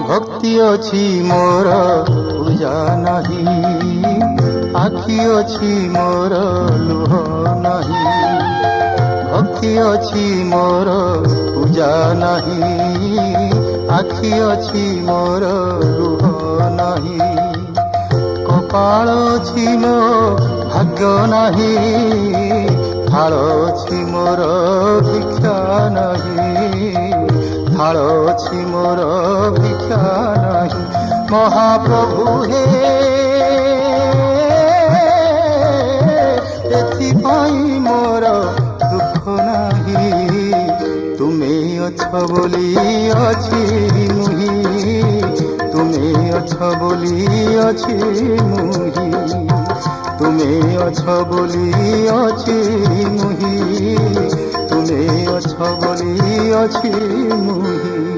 भक्ति अछि मोर पूजा नहीं, आखि अछि मोर लुह नहीं। भक्ति अछि मोर पूजा नहीं, आखि अछि मोर लुह नहीं। कपाल अछि मो भाग्य नहीं, थाल अछि मोर भिक्षा नहीं, थाल अछि मोर भिक्षा नहीं। महाप्रभु हे एथिपाई मोर दुख नहीं, तुमे अछ बोली अछि मुही, तुमे अछ बोली अछि मुही, तुमे अछ बोली अछि मुही, तुमे अछ बोली अछि मुही।